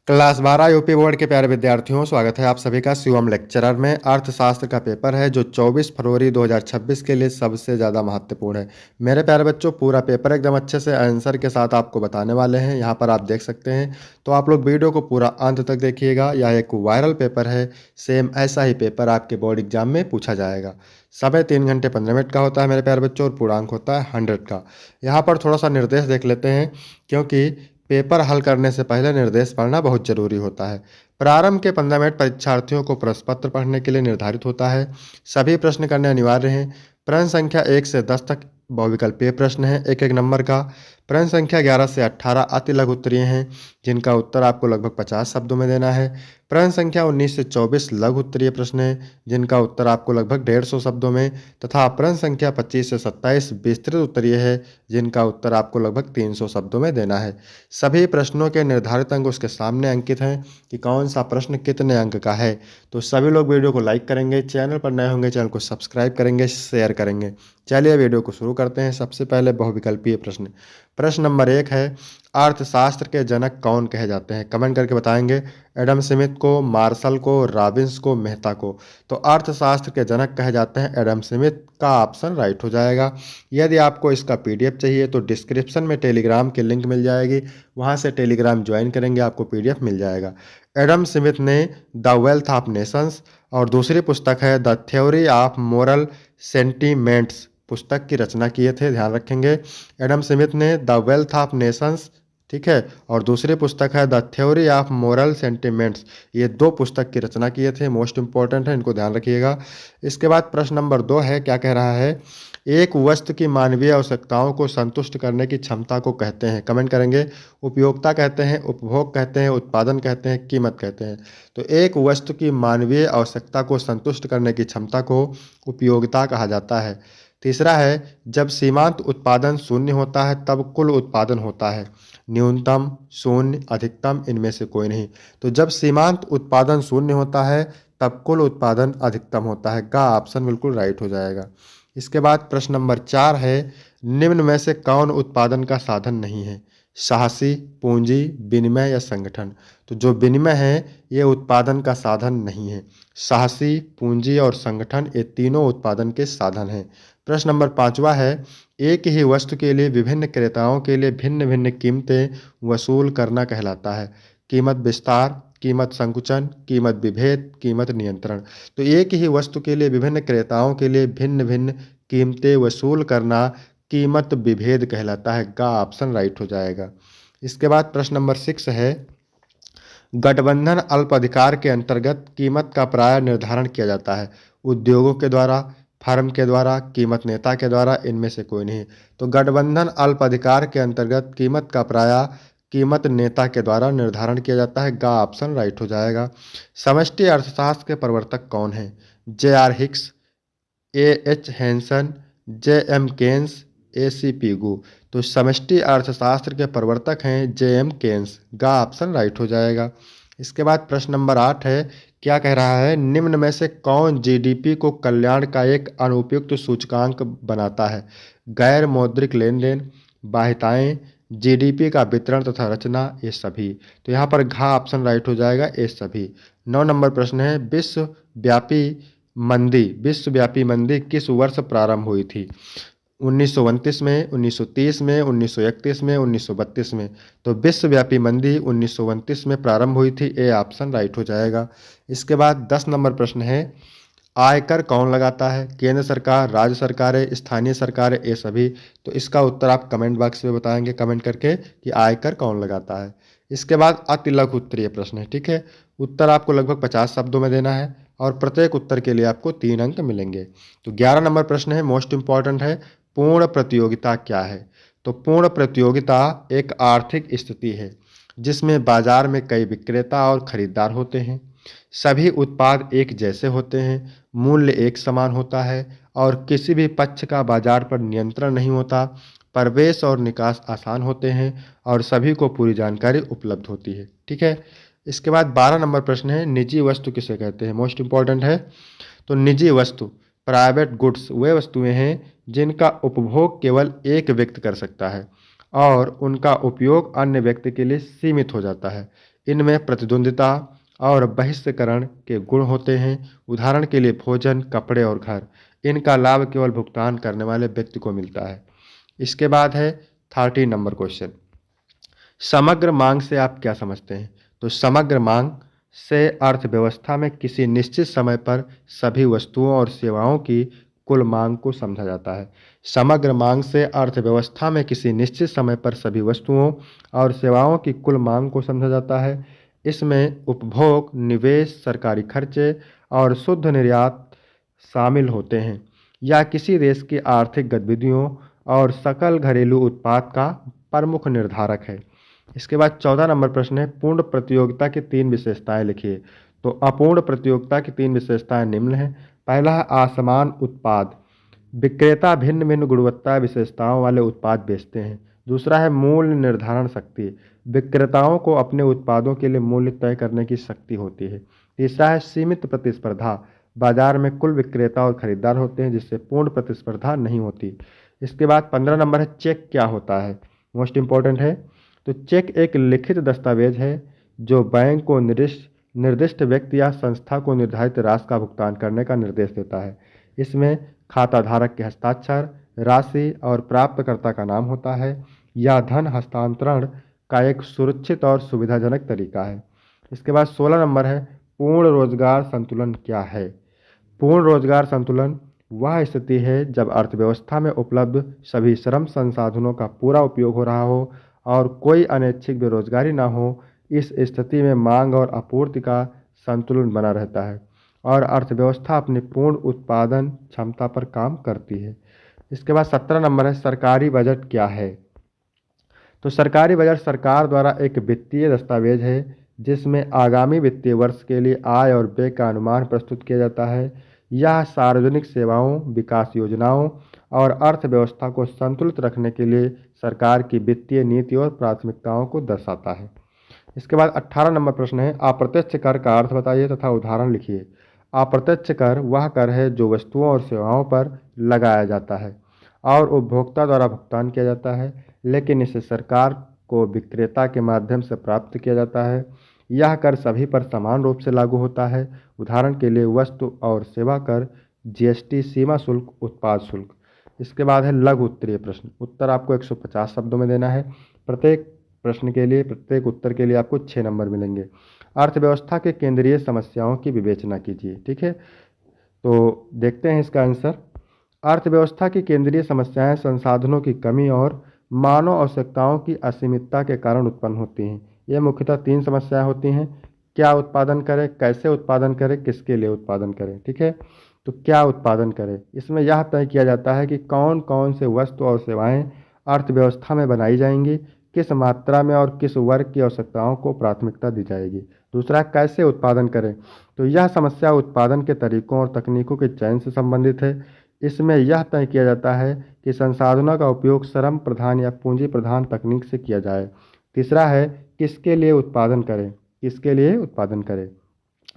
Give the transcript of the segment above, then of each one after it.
Class 12 UP board के प्यारे विद्यार्थियों, स्वागत है आप सभी का शिवम लेक्चरर में। अर्थशास्त्र का पेपर है जो 24 फरवरी 2026 के लिए सबसे ज़्यादा महत्वपूर्ण है। मेरे प्यारे बच्चों, पूरा पेपर एकदम अच्छे से आंसर के साथ आपको बताने वाले हैं। यहाँ पर आप देख सकते हैं, तो आप लोग वीडियो को पूरा अंत तक देखिएगा। यह एक वायरल पेपर है, सेम ऐसा ही पेपर आपके बोर्ड एग्जाम में पूछा जाएगा। समय 3 घंटे 15 मिनट का होता है मेरे प्यारे बच्चों, और पूर्णांक होता है 100 का। यहाँ पर थोड़ा सा निर्देश देख लेते हैं, क्योंकि पेपर हल करने से पहले निर्देश पढ़ना बहुत जरूरी होता है। प्रारंभ के 15 मिनट परीक्षार्थियों को प्रश्न पत्र पढ़ने के लिए निर्धारित होता है। सभी प्रश्न करने अनिवार्य हैं। प्रश्न संख्या 1 से 10 तक बहुविकल्पीय प्रश्न है, एक एक नंबर का। प्रश्न संख्या 11 से 18 अति लघु उत्तरीय हैं, जिनका उत्तर आपको लगभग 50 शब्दों में देना है। प्रश्न संख्या 19 से 24 लघु उत्तरीय प्रश्न हैं, जिनका उत्तर आपको लगभग 150 शब्दों में, तथा प्रश्न संख्या 25 से 27 विस्तृत उत्तरीय है, जिनका उत्तर आपको लगभग 300 शब्दों में देना है। सभी प्रश्नों के निर्धारित अंक उसके सामने अंकित हैं कि कौन सा प्रश्न कितने अंक का है। तो सभी लोग वीडियो को लाइक करेंगे, चैनल पर नए होंगे चैनल को सब्सक्राइब करेंगे, शेयर करेंगे। चलिए वीडियो को शुरू करते हैं। सबसे पहले बहुविकल्पीय प्रश्न। प्रश्न नंबर 1 है, अर्थशास्त्र के जनक कौन कहे जाते हैं? कमेंट करके बताएंगे। एडम स्मिथ को, मार्शल को, रॉबिन्स को, मेहता को। तो अर्थशास्त्र के जनक कहे जाते हैं एडम स्मिथ, का ऑप्शन राइट हो जाएगा। यदि आपको इसका पीडीएफ चाहिए तो डिस्क्रिप्शन में टेलीग्राम की लिंक मिल जाएगी, वहां से टेलीग्राम ज्वाइन करेंगे, आपको पीडीएफ मिल जाएगा। एडम स्मिथ ने द वेल्थ ऑफ नेशंस और दूसरी पुस्तक है the theory of moral sentiments पुस्तक की रचना किए थे, ध्यान रखेंगे। एडम स्मिथ ने द वेल्थ ऑफ नेशंस, ठीक है, और दूसरी पुस्तक है the theory of moral sentiments. ये दो पुस्तक की रचना किए थे, मोस्ट इंपॉर्टेंट है, इनको ध्यान रखिएगा। इसके बाद प्रश्न नंबर 2 है, क्या कह रहा है? एक वस्तु की मानवीय आवश्यकताओं को संतुष्ट करने की क्षमता को कहते हैं? कमेंट करेंगे। उपयोगिता कहते हैं, उपभोग कहते हैं, उत्पादन कहते हैं, कीमत कहते हैं। तो एक वस्तु की मानवीय आवश्यकता को संतुष्ट करने की क्षमता को उपयोगिता कहा जाता है। तीसरा है, जब सीमांत उत्पादन शून्य होता है तब कुल उत्पादन होता है। न्यूनतम, शून्य, अधिकतम, इनमें से कोई नहीं। तो जब सीमांत उत्पादन शून्य होता है तब कुल उत्पादन अधिकतम होता है, का ऑप्शन बिल्कुल राइट हो जाएगा। इसके बाद प्रश्न नंबर 4 है, निम्न में से कौन उत्पादन का साधन नहीं है? साहसी, पूंजी, विनिमय या संगठन? तो जो विनिमय है ये उत्पादन का साधन नहीं है। साहसी, पूंजी और संगठन ये तीनों उत्पादन के साधन हैं। प्रश्न नंबर 5वां है, एक ही वस्तु के लिए विभिन्न क्रेताओं के लिए भिन्न भिन्न कीमतें वसूल करना कहलाता है? कीमत विस्तार, कीमत संकुचन, कीमत विभेद, कीमत नियंत्रण। तो एक ही वस्तु के लिए विभिन्न क्रेताओं के लिए भिन्न भिन्न कीमतें वसूल करना कीमत विभेद कहलाता है, का ऑप्शन राइट हो जाएगा। इसके बाद प्रश्न नंबर 6 है, गठबंधन अल्प अधिकार के अंतर्गत कीमत का प्राय निर्धारण किया जाता है? उद्योगों के द्वारा, फर्म के द्वारा, कीमत नेता के द्वारा, इनमें से कोई नहीं। तो गठबंधन अल्प अधिकार के अंतर्गत कीमत का प्राय कीमत नेता के द्वारा निर्धारण किया जाता है, का ऑप्शन राइट हो जाएगा। समष्टि अर्थशास्त्र के प्रवर्तक कौन हैं? J R. Hicks, A H. Hansen, J M. Keynes, A C. Pigou. तो समष्टि अर्थशास्त्र के प्रवर्तक हैं जे.एम. केन्स, का ऑप्शन राइट हो जाएगा। इसके बाद प्रश्न नंबर 8 है, क्या कह रहा है? निम्न में से कौन जीडीपी को कल्याण का एक अनुपयुक्त सूचकांक बनाता है? गैर मौद्रिक लेन देन, बाह्यताएं, जीडीपी का वितरण तथा रचना, ये सभी। तो यहाँ पर घा ऑप्शन राइट हो जाएगा, ये सभी। 9 नंबर प्रश्न है, विश्वव्यापी मंदी किस वर्ष प्रारंभ हुई थी? 1929 में, 1930 में, 1931 में, 1932 में। तो विश्वव्यापी मंदी 1929 में प्रारंभ हुई थी, ए ऑप्शन राइट हो जाएगा। इसके बाद 10 नंबर प्रश्न है, आयकर कौन लगाता है? केंद्र सरकार, राज्य सरकारें, स्थानीय सरकारें, ये सभी। तो इसका उत्तर आप कमेंट बॉक्स में बताएंगे, कमेंट करके, कि आयकर कौन लगाता है। इसके बाद अति लघु उत्तरीय प्रश्न है, ठीक है। उत्तर आपको लगभग 50 शब्दों में देना है, और प्रत्येक उत्तर के लिए आपको 3 अंक मिलेंगे। तो 11 नंबर प्रश्न है, मोस्ट इंपॉर्टेंट है, पूर्ण प्रतियोगिता क्या है? तो पूर्ण प्रतियोगिता एक आर्थिक स्थिति है जिसमें बाजार में कई विक्रेता और खरीदार होते हैं, सभी उत्पाद एक जैसे होते हैं, मूल्य एक समान होता है, और किसी भी पक्ष का बाजार पर नियंत्रण नहीं होता, प्रवेश और निकास आसान होते हैं, और सभी को पूरी जानकारी उपलब्ध होती है, ठीक है। इसके बाद 12 नंबर प्रश्न है, निजी वस्तु किसे कहते हैं? मोस्ट इंपॉर्टेंट है। तो निजी वस्तु, प्राइवेट गुड्स, वे वस्तुएं हैं जिनका उपभोग केवल एक व्यक्ति कर सकता है और उनका उपयोग अन्य व्यक्ति के लिए सीमित हो जाता है। इनमें प्रतिद्वंद्विता और बहिष्करण के गुण होते हैं। उदाहरण के लिए भोजन, कपड़े और घर। इनका लाभ केवल भुगतान करने वाले व्यक्ति को मिलता है। इसके बाद है 13 नंबर क्वेश्चन। समग्र मांग से आप क्या समझते हैं? तो समग्र मांग से अर्थव्यवस्था में किसी निश्चित समय पर सभी वस्तुओं और सेवाओं की कुल मांग को समझा जाता है। समग्र मांग से अर्थव्यवस्था में किसी निश्चित समय पर सभी वस्तुओं और सेवाओं की कुल मांग को समझा जाता है। इसमें उपभोग, निवेश, सरकारी खर्चे और शुद्ध निर्यात शामिल होते हैं। यह किसी देश की आर्थिक गतिविधियों और सकल घरेलू उत्पाद का प्रमुख निर्धारक है। इसके बाद 14 नंबर प्रश्न है, पूर्ण प्रतियोगिता की 3 विशेषताएं लिखिए। तो अपूर्ण प्रतियोगिता की 3 विशेषताएं निम्न हैं। पहला है असमान उत्पाद। विक्रेता भिन्न भिन्न गुणवत्ता विशेषताओं वाले उत्पाद बेचते हैं। दूसरा है मूल्य निर्धारण शक्ति। विक्रेताओं को अपने उत्पादों के लिए मूल्य तय करने की शक्ति होती है। तीसरा है सीमित प्रतिस्पर्धा। बाजार में कुल विक्रेता और खरीदार होते हैं, जिससे पूर्ण प्रतिस्पर्धा नहीं होती। इसके बाद 15 नंबर है, चेक क्या होता है? मोस्ट इंपॉर्टेंट है। तो चेक एक लिखित दस्तावेज है जो बैंक को निर्दिष्ट व्यक्ति या संस्था को निर्धारित राशि का भुगतान करने का निर्देश देता है। इसमें खाता धारक के हस्ताक्षर, राशि और प्राप्तकर्ता का नाम होता है। यह धन हस्तांतरण का एक सुरक्षित और सुविधाजनक तरीका है। इसके बाद 16 नंबर है, पूर्ण रोजगार संतुलन क्या है? पूर्ण रोजगार संतुलन वह स्थिति है जब अर्थव्यवस्था में उपलब्ध सभी श्रम संसाधनों का पूरा उपयोग हो रहा हो और कोई अनैच्छिक बेरोजगारी न हो। इस स्थिति में मांग और आपूर्ति का संतुलन बना रहता है और अर्थव्यवस्था अपनी पूर्ण उत्पादन क्षमता पर काम करती है। इसके बाद 17 नंबर है, सरकारी बजट क्या है? तो सरकारी बजट सरकार द्वारा एक वित्तीय दस्तावेज है जिसमें आगामी वित्तीय वर्ष के लिए आय और व्यय का अनुमान प्रस्तुत किया जाता है। यह सार्वजनिक सेवाओं, विकास योजनाओं और अर्थव्यवस्था को संतुलित रखने के लिए सरकार की वित्तीय नीति और प्राथमिकताओं को दर्शाता है। इसके बाद 18 नंबर प्रश्न है, अप्रत्यक्ष कर का अर्थ बताइए तथा उदाहरण लिखिए। अप्रत्यक्ष कर वह कर है जो वस्तुओं और सेवाओं पर लगाया जाता है और उपभोक्ता द्वारा भुगतान किया जाता है, लेकिन इसे सरकार को विक्रेता के माध्यम से प्राप्त किया जाता है। यह कर सभी पर समान रूप से लागू होता है। उदाहरण के लिए वस्तु और सेवा कर, जीएसटी, सीमा शुल्क, उत्पाद शुल्क। इसके बाद है लघु उत्तरीय प्रश्न। उत्तर आपको 150 शब्दों में देना है। प्रत्येक प्रश्न के लिए, प्रत्येक उत्तर के लिए आपको 6 नंबर मिलेंगे। अर्थव्यवस्था के केंद्रीय समस्याओं की विवेचना कीजिए। ठीक है, तो देखते हैं इसका आंसर। अर्थव्यवस्था की केंद्रीय समस्याएं संसाधनों की कमी और मानव आवश्यकताओं की असीमितता के कारण उत्पन्न होती हैं। ये मुख्यतः 3 समस्याएं होती हैं। क्या उत्पादन करें, कैसे उत्पादन करें, किसके लिए उत्पादन करें। ठीक है, तो क्या उत्पादन करें, इसमें यह तय किया जाता है कि कौन कौन से वस्तु और सेवाएं अर्थव्यवस्था में बनाई जाएंगी, किस मात्रा में और किस वर्ग की आवश्यकताओं को प्राथमिकता दी जाएगी। दूसरा, कैसे उत्पादन करें, तो यह समस्या उत्पादन के तरीकों और तकनीकों के चयन से संबंधित है। इसमें यह तय किया जाता है कि संसाधनों का उपयोग श्रम प्रधान या पूंजी प्रधान तकनीक से किया जाए। तीसरा है, किसके लिए उत्पादन करें, किसके लिए उत्पादन करें,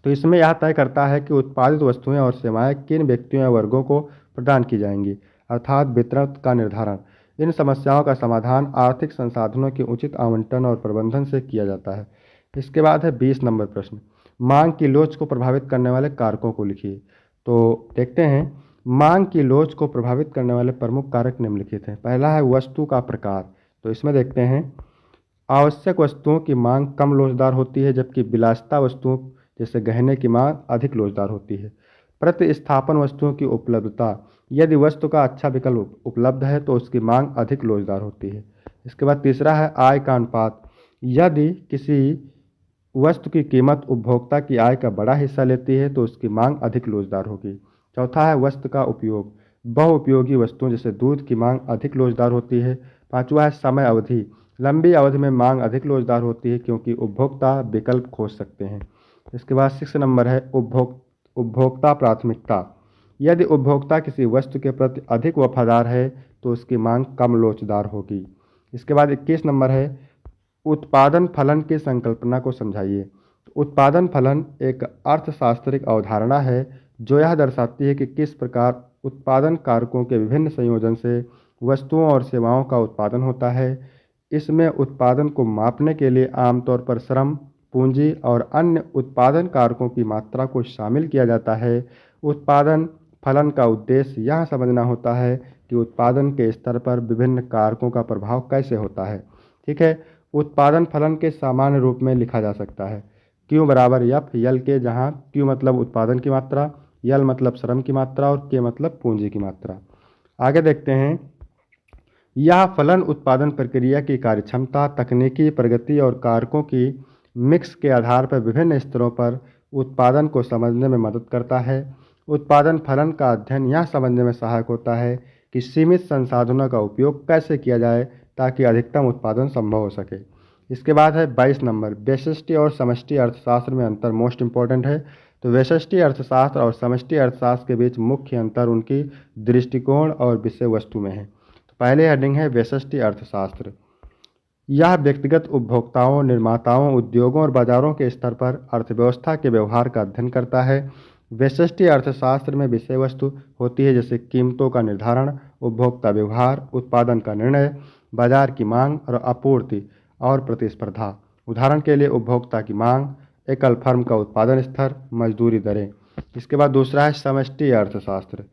तो इसमें यह तय करता है कि उत्पादित वस्तुएं और सेवाएं किन व्यक्तियों या वर्गों को प्रदान की जाएंगी, अर्थात वितरण का निर्धारण। इन समस्याओं का समाधान आर्थिक संसाधनों के उचित आवंटन और प्रबंधन से किया जाता है। इसके बाद है 20 नंबर प्रश्न, मांग की लोच को प्रभावित करने वाले कारकों को लिखिए। तो देखते हैं, मांग की लोच को प्रभावित करने वाले प्रमुख कारक निम्नलिखित हैं। पहला है वस्तु का प्रकार। तो इसमें देखते हैं, आवश्यक वस्तुओं की मांग कम लोचदार होती है, जबकि विलासिता वस्तुओं जैसे गहने की मांग अधिक लोचदार होती है। प्रतिस्थापन वस्तुओं की उपलब्धता, यदि वस्तु का अच्छा विकल्प उपलब्ध है तो उसकी मांग अधिक लोचदार होती है। इसके बाद तीसरा है आय का अनुपात, यदि किसी वस्तु की कीमत उपभोक्ता की आय का बड़ा हिस्सा लेती है तो उसकी मांग अधिक लोचदार होगी। चौथा है वस्तु का उपयोग, बहुउपयोगी वस्तुओं जैसे दूध की मांग अधिक लोचदार होती है। पांचवा है समय अवधि, लंबी अवधि में मांग अधिक लोचदार होती है क्योंकि उपभोक्ता विकल्प खोज सकते हैं। इसके बाद 6 नंबर है उपभोक्ता प्राथमिकता, यदि उपभोक्ता किसी वस्तु के प्रति अधिक वफादार है तो उसकी मांग कम लोचदार होगी। इसके बाद 21 नंबर है उत्पादन फलन की संकल्पना को समझाइए। उत्पादन फलन एक अर्थशास्त्रिक अवधारणा है जो यह दर्शाती है कि किस प्रकार उत्पादन कारकों के विभिन्न संयोजन से वस्तुओं और सेवाओं का उत्पादन होता है। इसमें उत्पादन को मापने के लिए आमतौर पर श्रम, पूंजी और अन्य उत्पादन कारकों की मात्रा को शामिल किया जाता है। उत्पादन फलन का उद्देश्य यह समझना होता है कि उत्पादन के स्तर पर विभिन्न कारकों का प्रभाव कैसे होता है। ठीक है, उत्पादन फलन के सामान्य रूप में लिखा जा सकता है Q बराबर एफ यल के, जहाँ Q मतलब उत्पादन की मात्रा, यल मतलब श्रम की मात्रा और K मतलब पूंजी की मात्रा। आगे देखते हैं, यह फलन उत्पादन प्रक्रिया की कार्यक्षमता, तकनीकी प्रगति और कारकों की मिक्स के आधार पर विभिन्न स्तरों पर उत्पादन को समझने में मदद करता है। उत्पादन फलन का अध्ययन यह समझने में सहायक होता है कि सीमित संसाधनों का उपयोग कैसे किया जाए ताकि अधिकतम उत्पादन संभव हो सके। इसके बाद है 22 नंबर, व्यष्टि और समष्टि अर्थशास्त्र में अंतर मोस्ट इंपॉर्टेंट है। तो व्यष्टि अर्थशास्त्र और समष्टि अर्थशास्त्र के बीच मुख्य अंतर उनकी दृष्टिकोण और विषय वस्तु में है। तो पहले हेडिंग है व्यष्टि अर्थशास्त्र। यह व्यक्तिगत उपभोक्ताओं, निर्माताओं, उद्योगों और बाजारों के स्तर पर अर्थव्यवस्था के व्यवहार का अध्ययन करता है। व्यष्टि अर्थशास्त्र में विषय वस्तु होती है जैसे कीमतों का निर्धारण, उपभोक्ता व्यवहार, उत्पादन का निर्णय, बाजार की मांग और आपूर्ति और प्रतिस्पर्धा। उदाहरण के लिए उपभोक्ता की मांग, एकल फर्म का उत्पादन स्तर, मजदूरी दरें। इसके बाद दूसरा है समष्टि अर्थशास्त्र।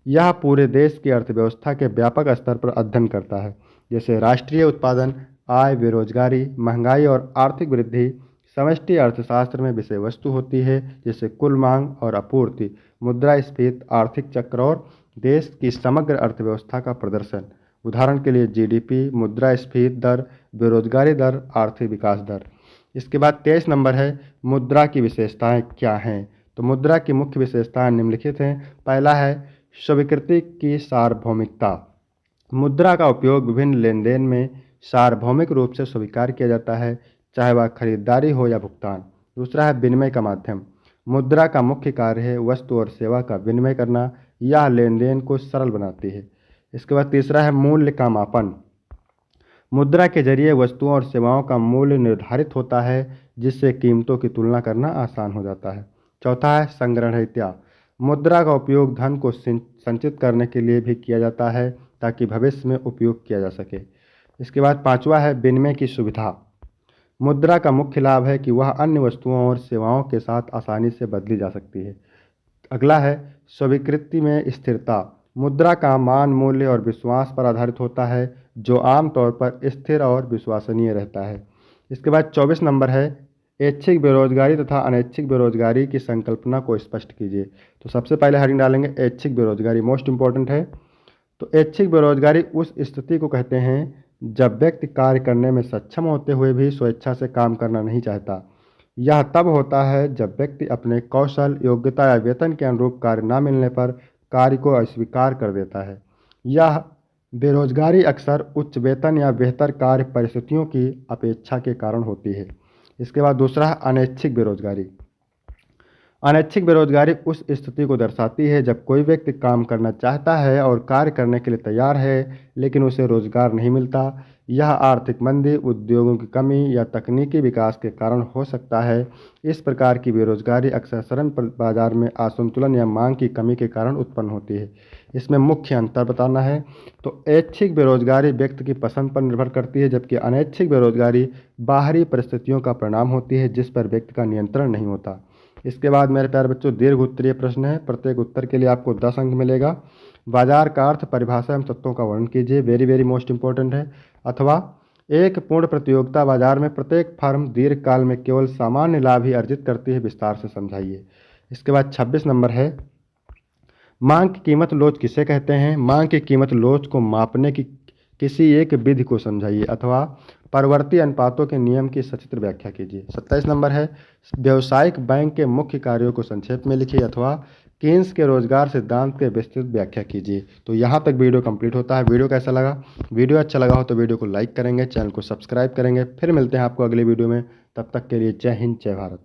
यह पूरे देश की अर्थव्यवस्था के व्यापक स्तर पर अध्ययन करता है जैसे राष्ट्रीय उत्पादन, आय, बेरोजगारी, महंगाई और आर्थिक वृद्धि। समष्टि अर्थशास्त्र में विषय वस्तु होती है जैसे कुल मांग और आपूर्ति, मुद्रास्फीति, आर्थिक चक्र और देश की समग्र अर्थव्यवस्था का प्रदर्शन। उदाहरण के लिए जीडीपी, मुद्रास्फीति दर, बेरोजगारी दर, आर्थिक विकास दर। इसके बाद 23 नंबर है, मुद्रा की विशेषताएं क्या हैं। तो मुद्रा की मुख्य विशेषताएं निम्नलिखित हैं। पहला है स्वीकृति की सार्वभौमिकता। मुद्रा का उपयोग विभिन्न लेन देन में सार्वभौमिक रूप से स्वीकार किया जाता है, चाहे वह खरीदारी हो या भुगतान। दूसरा है विनिमय का माध्यम। मुद्रा का मुख्य कार्य है वस्तु और सेवा का विनिमय करना, यह लेन देन को सरल बनाती है। इसके बाद तीसरा है मूल्य का मापन। मुद्रा के जरिए वस्तुओं और सेवाओं का मूल्य निर्धारित होता है जिससे कीमतों की तुलना करना आसान हो जाता है। चौथा है संग्रहणीयता। मुद्रा का उपयोग धन को संचित करने के लिए भी किया जाता है ताकि भविष्य में उपयोग किया जा सके। इसके बाद पांचवा है विनिमय की सुविधा। मुद्रा का मुख्य लाभ है कि वह अन्य वस्तुओं और सेवाओं के साथ आसानी से बदली जा सकती है। अगला है स्वीकृति में स्थिरता। मुद्रा का मान, मूल्य और विश्वास पर आधारित होता है जो आमतौर पर स्थिर और विश्वसनीय रहता है। इसके बाद 24 नंबर है ऐच्छिक बेरोजगारी तथा अनैच्छिक बेरोजगारी की संकल्पना को स्पष्ट कीजिए। तो सबसे पहले हेडिंग डालेंगे ऐच्छिक बेरोजगारी, मोस्ट इंपॉर्टेंट है। तो ऐच्छिक बेरोजगारी उस स्थिति को कहते हैं जब व्यक्ति कार्य करने में सक्षम होते हुए भी स्वेच्छा से काम करना नहीं चाहता। यह तब होता है जब व्यक्ति अपने कौशल, योग्यता या वेतन के अनुरूप कार्य न मिलने पर कार्य को अस्वीकार कर देता है। यह बेरोजगारी अक्सर उच्च वेतन या बेहतर कार्य परिस्थितियों की अपेक्षा के कारण होती है। इसके बाद दूसरा है अनैच्छिक बेरोजगारी। अनैच्छिक बेरोजगारी उस स्थिति को दर्शाती है जब कोई व्यक्ति काम करना चाहता है और कार्य करने के लिए तैयार है लेकिन उसे रोजगार नहीं मिलता। यह आर्थिक मंदी, उद्योगों की कमी या तकनीकी विकास के कारण हो सकता है। इस प्रकार की बेरोजगारी अक्सर श्रम बाजार में असंतुलन या मांग की कमी के कारण उत्पन्न होती है। इसमें मुख्य अंतर बताना है। तो ऐच्छिक बेरोजगारी व्यक्ति की पसंद पर निर्भर करती है जबकि अनैच्छिक बेरोजगारी बाहरी परिस्थितियों का परिणाम होती है जिस पर व्यक्ति का नियंत्रण नहीं होता। इसके बाद मेरे प्यारे बच्चों दीर्घ उत्तरीय प्रश्न है, प्रत्येक उत्तर के लिए आपको 10 अंक मिलेगा। बाजार का अर्थ, परिभाषा एवं तत्वों का वर्णन कीजिए, वेरी वेरी मोस्ट इंपॉर्टेंट है। अथवा एक पूर्ण प्रतियोगिता बाजार में प्रत्येक फर्म दीर्घकाल में केवल सामान्य लाभ ही अर्जित करती है, विस्तार से समझाइए। इसके बाद 26 नंबर है मांग की कीमत लोच किसे कहते हैं। मांग की कीमत लोच को मापने की किसी एक विधि को समझाइए अथवा परवर्ती अनुपातों के नियम की सचित्र व्याख्या कीजिए। 27 नंबर है व्यावसायिक बैंक के मुख्य कार्यों को संक्षेप में लिखिए अथवा केन्स के रोजगार सिद्धांत के विस्तृत व्याख्या कीजिए। तो यहाँ तक वीडियो कंप्लीट होता है। वीडियो कैसा लगा? वीडियो अच्छा लगा हो तो वीडियो को लाइक करेंगे, चैनल को सब्सक्राइब करेंगे। फिर मिलते हैं आपको अगले वीडियो में, तब तक के लिए जय हिंद, जय भारत।